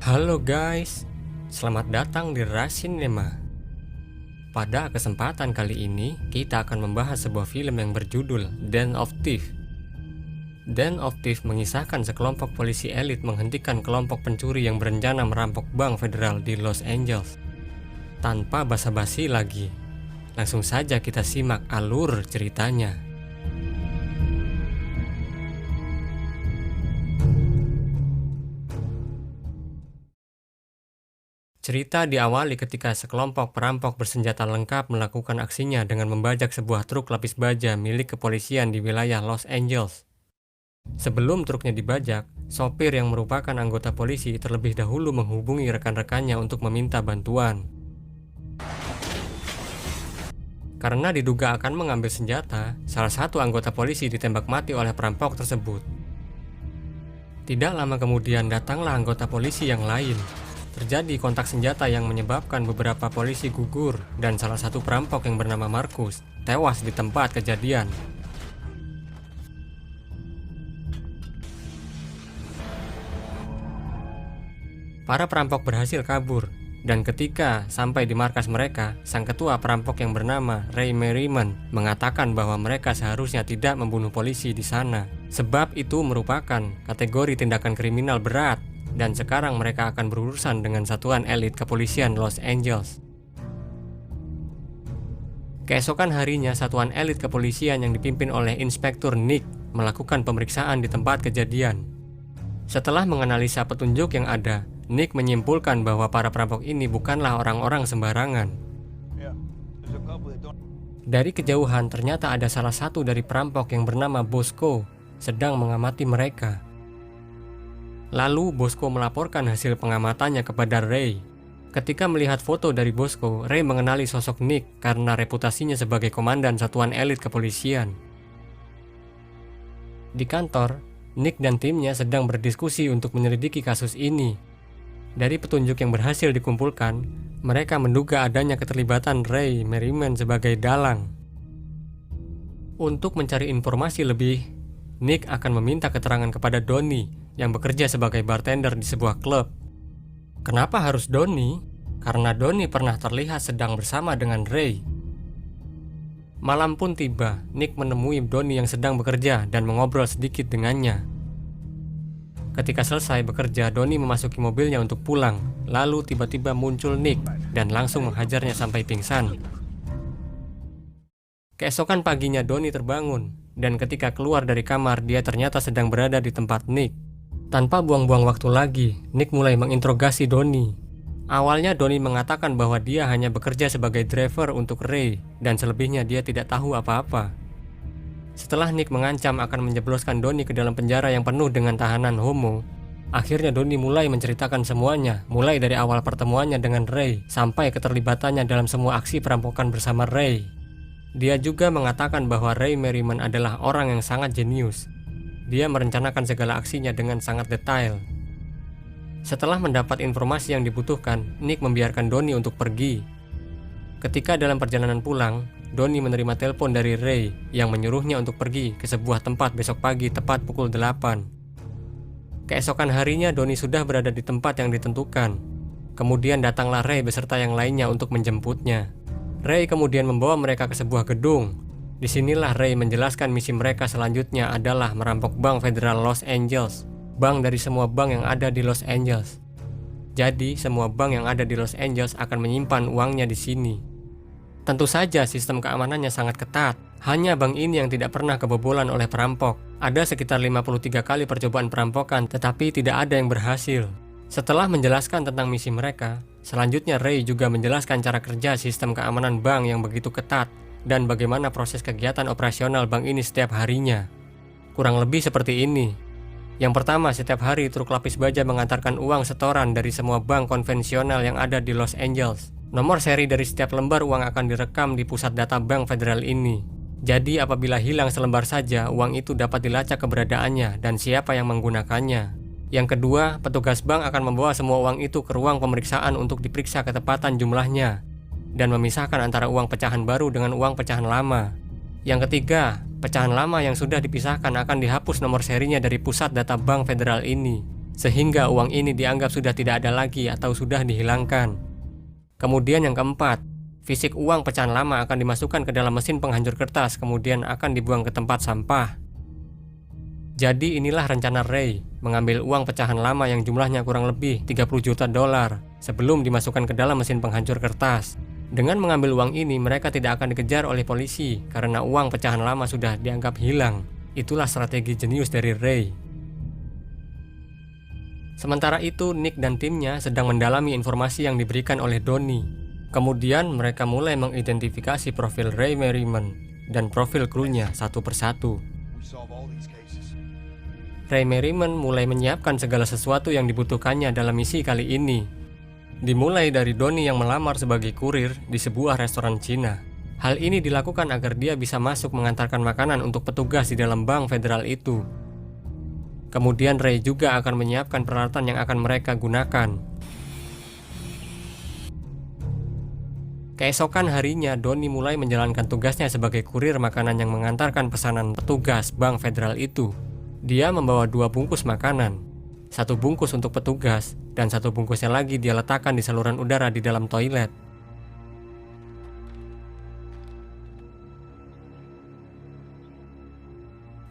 Halo guys, selamat datang di Rasinema. Pada kesempatan kali ini, kita akan membahas sebuah film yang berjudul Den of Thieves. Den of Thieves mengisahkan sekelompok polisi elit menghentikan kelompok pencuri yang berencana merampok bank federal di Los Angeles. Tanpa basa-basi lagi, langsung saja kita simak alur ceritanya. Cerita diawali ketika sekelompok perampok bersenjata lengkap melakukan aksinya dengan membajak sebuah truk lapis baja milik kepolisian di wilayah Los Angeles. Sebelum truknya dibajak, sopir yang merupakan anggota polisi terlebih dahulu menghubungi rekan-rekannya untuk meminta bantuan. Karena diduga akan mengambil senjata, salah satu anggota polisi ditembak mati oleh perampok tersebut. Tidak lama kemudian datanglah anggota polisi yang lain. Terjadi kontak senjata yang menyebabkan beberapa polisi gugur dan salah satu perampok yang bernama Marcus tewas di tempat kejadian. Para perampok berhasil kabur dan ketika sampai di markas mereka, sang ketua perampok yang bernama Ray Merriman mengatakan bahwa mereka seharusnya tidak membunuh polisi di sana, sebab itu merupakan kategori tindakan kriminal berat. Dan sekarang mereka akan berurusan dengan satuan elit kepolisian Los Angeles. Keesokan harinya, satuan elit kepolisian yang dipimpin oleh Inspektur Nick melakukan pemeriksaan di tempat kejadian. Setelah menganalisa petunjuk yang ada, Nick menyimpulkan bahwa para perampok ini bukanlah orang-orang sembarangan. Dari kejauhan ternyata ada salah satu dari perampok yang bernama Bosco sedang mengamati mereka. Lalu Bosco melaporkan hasil pengamatannya kepada Ray. Ketika melihat foto dari Bosco, Ray mengenali sosok Nick karena reputasinya sebagai komandan satuan elit kepolisian. Di kantor, Nick dan timnya sedang berdiskusi untuk menyelidiki kasus ini. Dari petunjuk yang berhasil dikumpulkan, mereka menduga adanya keterlibatan Ray Merriman sebagai dalang. Untuk mencari informasi lebih, Nick akan meminta keterangan kepada Donnie yang bekerja sebagai bartender di sebuah klub. Kenapa harus Donnie? Karena Donnie pernah terlihat sedang bersama dengan Ray. Malam pun tiba, Nick menemui Donnie yang sedang bekerja dan mengobrol sedikit dengannya. Ketika selesai bekerja, Donnie memasuki mobilnya untuk pulang. Lalu tiba-tiba muncul Nick dan langsung menghajarnya sampai pingsan. Keesokan paginya Donnie terbangun, dan ketika keluar dari kamar, dia ternyata sedang berada di tempat Nick. Tanpa buang-buang waktu lagi, Nick mulai menginterogasi Donnie. Awalnya Donnie mengatakan bahwa dia hanya bekerja sebagai driver untuk Ray, dan selebihnya dia tidak tahu apa-apa. Setelah Nick mengancam akan menjebloskan Donnie ke dalam penjara yang penuh dengan tahanan homo, akhirnya Donnie mulai menceritakan semuanya, mulai dari awal pertemuannya dengan Ray, sampai keterlibatannya dalam semua aksi perampokan bersama Ray. Dia juga mengatakan bahwa Ray Merriman adalah orang yang sangat jenius. Dia merencanakan segala aksinya dengan sangat detail. Setelah mendapat informasi yang dibutuhkan, Nick membiarkan Donnie untuk pergi. Ketika dalam perjalanan pulang, Donnie menerima telepon dari Ray yang menyuruhnya untuk pergi ke sebuah tempat besok pagi tepat pukul 8. Keesokan harinya Donnie sudah berada di tempat yang ditentukan. Kemudian datanglah Ray beserta yang lainnya untuk menjemputnya. Ray kemudian membawa mereka ke sebuah gedung. Disinilah Ray menjelaskan misi mereka selanjutnya adalah merampok bank federal Los Angeles, bank dari semua bank yang ada di Los Angeles. Jadi semua bank yang ada di Los Angeles akan menyimpan uangnya di sini. Tentu saja sistem keamanannya sangat ketat. Hanya bank ini yang tidak pernah kebobolan oleh perampok. Ada sekitar 53 kali percobaan perampokan, tetapi tidak ada yang berhasil. Setelah menjelaskan tentang misi mereka, selanjutnya Ray juga menjelaskan cara kerja sistem keamanan bank yang begitu ketat dan bagaimana proses kegiatan operasional bank ini setiap harinya. Kurang lebih seperti ini. Yang pertama, setiap hari truk lapis baja mengantarkan uang setoran dari semua bank konvensional yang ada di Los Angeles. Nomor seri dari setiap lembar uang akan direkam di pusat data bank federal ini. Jadi apabila hilang selembar saja, uang itu dapat dilacak keberadaannya dan siapa yang menggunakannya. Yang kedua, petugas bank akan membawa semua uang itu ke ruang pemeriksaan untuk diperiksa ketepatan jumlahnya dan memisahkan antara uang pecahan baru dengan uang pecahan lama. Yang ketiga, pecahan lama yang sudah dipisahkan akan dihapus nomor serinya dari pusat data bank federal ini. sehingga uang ini dianggap sudah tidak ada lagi atau sudah dihilangkan. Kemudian yang keempat, fisik uang pecahan lama akan dimasukkan ke dalam mesin penghancur kertas, kemudian akan dibuang ke tempat sampah. Jadi inilah rencana Ray, mengambil uang pecahan lama yang jumlahnya kurang lebih 30 juta dolar sebelum dimasukkan ke dalam mesin penghancur kertas. Dengan mengambil uang ini, mereka tidak akan dikejar oleh polisi karena uang pecahan lama sudah dianggap hilang. Itulah strategi jenius dari Ray. Sementara itu, Nick dan timnya sedang mendalami informasi yang diberikan oleh Donnie. Kemudian mereka mulai mengidentifikasi profil Ray Merriman dan profil krunya satu persatu. Ray Merriman mulai menyiapkan segala sesuatu yang dibutuhkannya dalam misi kali ini. Dimulai dari Donnie yang melamar sebagai kurir di sebuah restoran Cina. Hal ini dilakukan agar dia bisa masuk mengantarkan makanan untuk petugas di dalam bank federal itu. Kemudian Ray juga akan menyiapkan peralatan yang akan mereka gunakan. Keesokan harinya, Donnie mulai menjalankan tugasnya sebagai kurir makanan yang mengantarkan pesanan petugas bank federal itu. Dia membawa 2 bungkus makanan, 1 bungkus untuk petugas, dan 1 bungkusnya lagi dia letakkan di saluran udara di dalam toilet.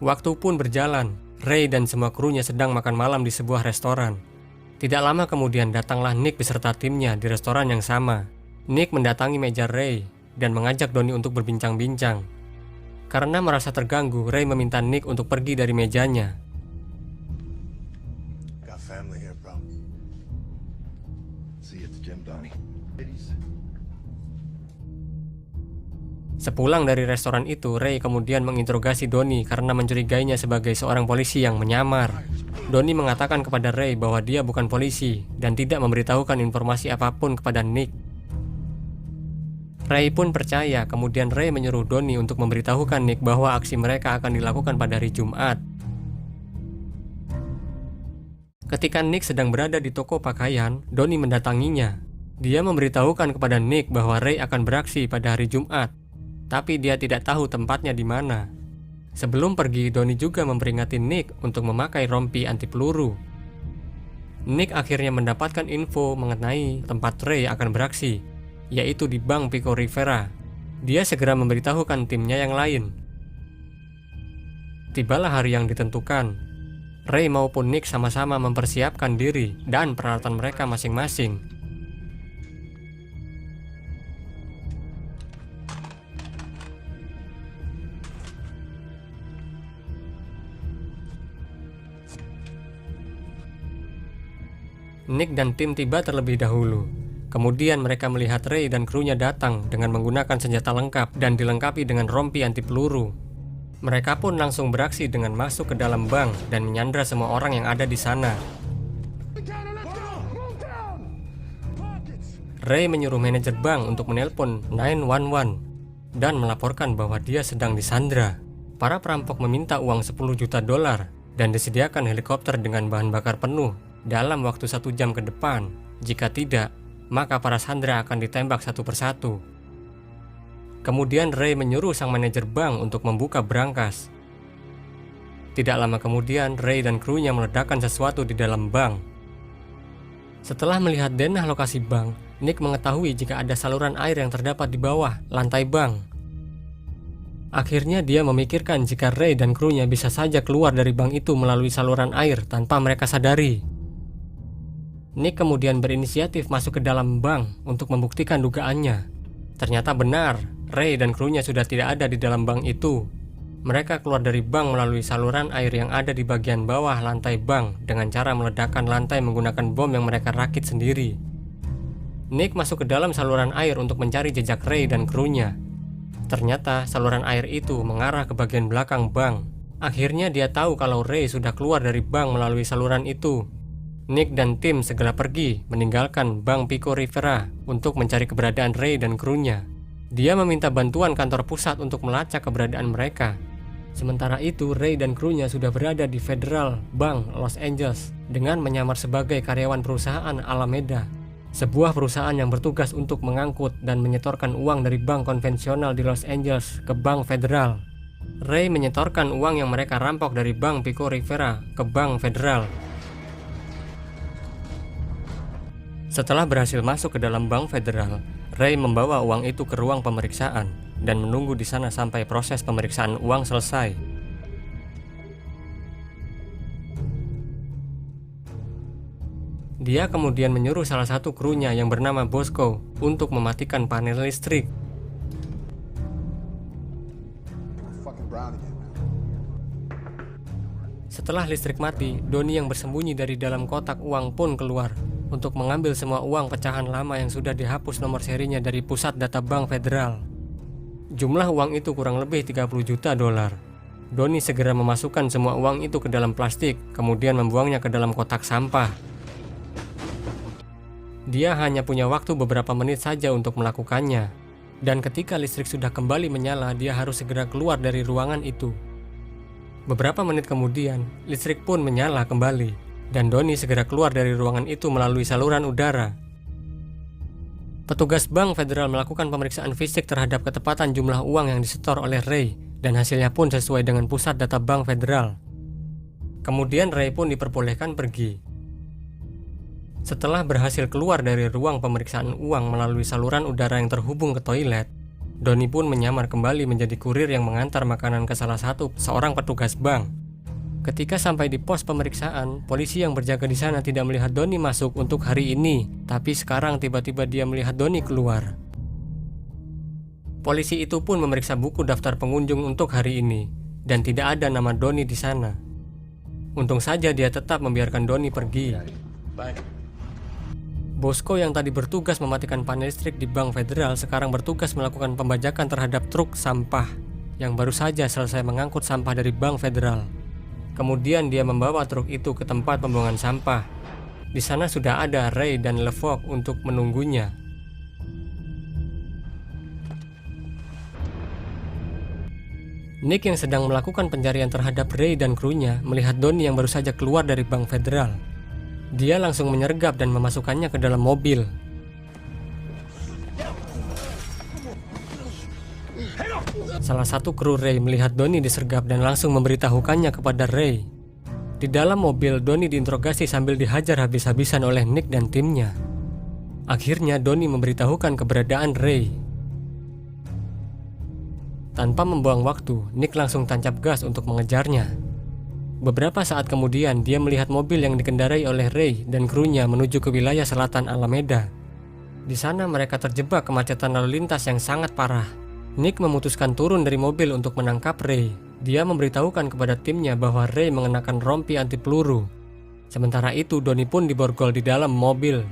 Waktu pun berjalan, Ray dan semua krunya sedang makan malam di sebuah restoran. Tidak lama kemudian datanglah Nick beserta timnya di restoran yang sama. Nick mendatangi meja Ray dan mengajak Donnie untuk berbincang-bincang. Karena merasa terganggu, Ray meminta Nick untuk pergi dari mejanya. Sepulang dari restoran itu, Ray kemudian menginterogasi Donnie karena mencurigainya sebagai seorang polisi yang menyamar. Donnie mengatakan kepada Ray bahwa dia bukan polisi dan tidak memberitahukan informasi apapun kepada Nick. Ray pun percaya, kemudian Ray menyuruh Donnie untuk memberitahukan Nick bahwa aksi mereka akan dilakukan pada hari Jumat. Ketika Nick sedang berada di toko pakaian, Donnie mendatanginya. Dia memberitahukan kepada Nick bahwa Ray akan beraksi pada hari Jumat, tapi dia tidak tahu tempatnya di mana. Sebelum pergi, Donnie juga memperingatkan Nick untuk memakai rompi anti peluru. Nick akhirnya mendapatkan info mengenai tempat Ray akan beraksi, yaitu di Bank Pico Rivera. Dia segera memberitahukan timnya yang lain. Tibalah hari yang ditentukan. Ray maupun Nick sama-sama mempersiapkan diri dan peralatan mereka masing-masing. Nick dan tim tiba terlebih dahulu. Kemudian mereka melihat Ray dan krunya datang dengan menggunakan senjata lengkap dan dilengkapi dengan rompi anti peluru. Mereka pun langsung beraksi dengan masuk ke dalam bank dan menyandra semua orang yang ada di sana. Ray menyuruh manajer bank untuk menelpon 911 dan melaporkan bahwa dia sedang disandra. Para perampok meminta uang 10 juta dolar dan disediakan helikopter dengan bahan bakar penuh dalam waktu 1 jam ke depan. Jika tidak, maka para sandera akan ditembak satu persatu. Kemudian Ray menyuruh sang manajer bank untuk membuka brankas. Tidak lama kemudian, Ray dan krunya meledakkan sesuatu di dalam bank. Setelah melihat denah lokasi bank, Nick mengetahui jika ada saluran air yang terdapat di bawah lantai bank. Akhirnya dia memikirkan jika Ray dan krunya bisa saja keluar dari bank itu melalui saluran air tanpa mereka sadari. Nick kemudian berinisiatif masuk ke dalam bank untuk membuktikan dugaannya. Ternyata benar, Ray dan krunya sudah tidak ada di dalam bank itu. Mereka keluar dari bank melalui saluran air yang ada di bagian bawah lantai bank dengan cara meledakkan lantai menggunakan bom yang mereka rakit sendiri. Nick masuk ke dalam saluran air untuk mencari jejak Ray dan krunya. Ternyata saluran air itu mengarah ke bagian belakang bank. Akhirnya dia tahu kalau Ray sudah keluar dari bank melalui saluran itu. Nick dan tim segera pergi meninggalkan Bank Pico Rivera untuk mencari keberadaan Ray dan krunya. Dia meminta bantuan kantor pusat untuk melacak keberadaan mereka. Sementara itu, Ray dan krunya sudah berada di Federal Bank Los Angeles dengan menyamar sebagai karyawan perusahaan Alameda, sebuah perusahaan yang bertugas untuk mengangkut dan menyetorkan uang dari bank konvensional di Los Angeles ke Bank Federal. Ray menyetorkan uang yang mereka rampok dari Bank Pico Rivera ke Bank Federal. Setelah berhasil masuk ke dalam bank federal, Ray membawa uang itu ke ruang pemeriksaan dan menunggu di sana sampai proses pemeriksaan uang selesai. Dia kemudian menyuruh salah satu krunya yang bernama Bosco untuk mematikan panel listrik. Setelah listrik mati, Donnie yang bersembunyi dari dalam kotak uang pun keluar untuk mengambil semua uang pecahan lama yang sudah dihapus nomor serinya dari pusat data bank federal. Jumlah uang itu kurang lebih 30 juta dolar. Donnie segera memasukkan semua uang itu ke dalam plastik, kemudian membuangnya ke dalam kotak sampah. Dia hanya punya waktu beberapa menit saja untuk melakukannya. Dan ketika listrik sudah kembali menyala, dia harus segera keluar dari ruangan itu. Beberapa menit kemudian, listrik pun menyala kembali, dan Donnie segera keluar dari ruangan itu melalui saluran udara. Petugas bank federal melakukan pemeriksaan fisik terhadap ketepatan jumlah uang yang disetor oleh Ray, dan hasilnya pun sesuai dengan pusat data bank federal. Kemudian Ray pun diperbolehkan pergi. Setelah berhasil keluar dari ruang pemeriksaan uang melalui saluran udara yang terhubung ke toilet, Donnie pun menyamar kembali menjadi kurir yang mengantar makanan ke salah satu seorang petugas bank. Ketika sampai di pos pemeriksaan, polisi yang berjaga di sana tidak melihat Donnie masuk untuk hari ini, tapi sekarang tiba-tiba dia melihat Donnie keluar. Polisi itu pun memeriksa buku daftar pengunjung untuk hari ini, dan tidak ada nama Donnie di sana. Untung saja dia tetap membiarkan Donnie pergi. Bosco yang tadi bertugas mematikan panel listrik di bank federal sekarang bertugas melakukan pembajakan terhadap truk sampah yang baru saja selesai mengangkut sampah dari bank federal. Kemudian dia membawa truk itu ke tempat pembuangan sampah. Di sana sudah ada Ray dan LeFog untuk menunggunya. Nick yang sedang melakukan pencarian terhadap Ray dan krunya melihat Donnie yang baru saja keluar dari bank federal. Dia langsung menyergap dan memasukkannya ke dalam mobil. Salah satu kru Ray melihat Donnie disergap dan langsung memberitahukannya kepada Ray. Di dalam mobil, Donnie diinterogasi sambil dihajar habis-habisan oleh Nick dan timnya. Akhirnya Donnie memberitahukan keberadaan Ray. Tanpa membuang waktu, Nick langsung tancap gas untuk mengejarnya. Beberapa saat kemudian, dia melihat mobil yang dikendarai oleh Ray dan krunya menuju ke wilayah selatan Alameda. Di sana mereka terjebak kemacetan lalu lintas yang sangat parah. Nick memutuskan turun dari mobil untuk menangkap Ray. Dia memberitahukan kepada timnya bahwa Ray mengenakan rompi anti peluru. Sementara itu, Donnie pun diborgol di dalam mobil.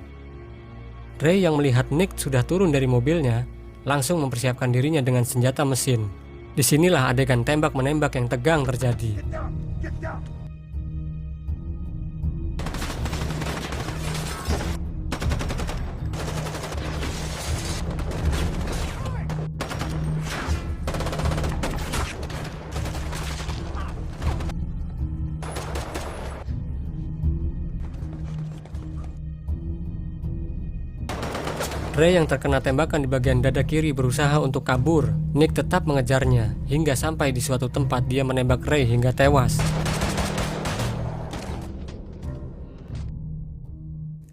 Ray yang melihat Nick sudah turun dari mobilnya, langsung mempersiapkan dirinya dengan senjata mesin. Disinilah adegan tembak-menembak yang tegang terjadi. Ray yang terkena tembakan di bagian dada kiri berusaha untuk kabur. Nick tetap mengejarnya, hingga sampai di suatu tempat dia menembak Ray hingga tewas.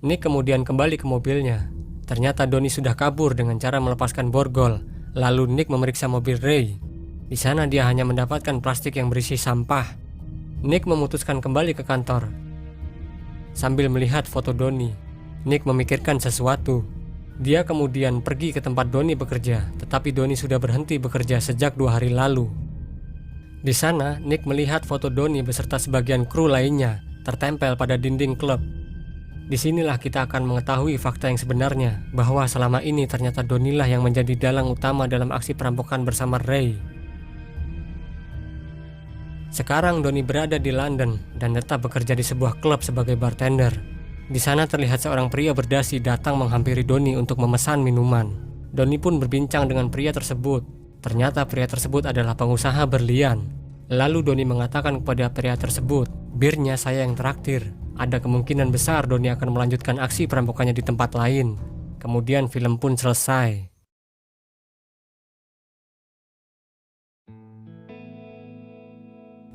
Nick kemudian kembali ke mobilnya. Ternyata Donnie sudah kabur dengan cara melepaskan borgol. Lalu Nick memeriksa mobil Ray. Di sana dia hanya mendapatkan plastik yang berisi sampah. Nick memutuskan kembali ke kantor. Sambil melihat foto Donnie, Nick memikirkan sesuatu. Dia kemudian pergi ke tempat Donnie bekerja, tetapi Donnie sudah berhenti bekerja sejak 2 hari lalu. Di sana, Nick melihat foto Donnie beserta sebagian kru lainnya tertempel pada dinding klub. Disinilah kita akan mengetahui fakta yang sebenarnya, bahwa selama ini ternyata Donnie lah yang menjadi dalang utama dalam aksi perampokan bersama Ray. Sekarang Donnie berada di London dan tetap bekerja di sebuah klub sebagai bartender. Di sana terlihat seorang pria berdasi datang menghampiri Donnie untuk memesan minuman. Donnie pun berbincang dengan pria tersebut. Ternyata pria tersebut adalah pengusaha berlian. Lalu Donnie mengatakan kepada pria tersebut, "Birnya saya yang traktir." Ada kemungkinan besar Donnie akan melanjutkan aksi perampokannya di tempat lain. Kemudian film pun selesai.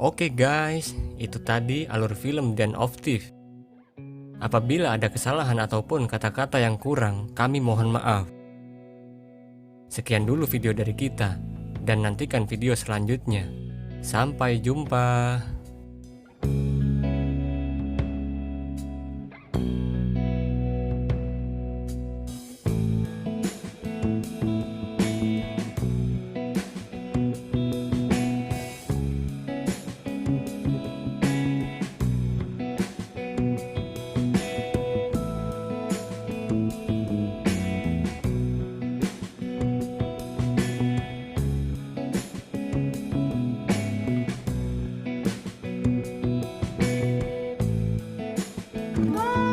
Oke guys, itu tadi alur film Den of Thief. Apabila ada kesalahan ataupun kata-kata yang kurang, kami mohon maaf. Sekian dulu video dari kita, dan nantikan video selanjutnya. Sampai jumpa. Bye.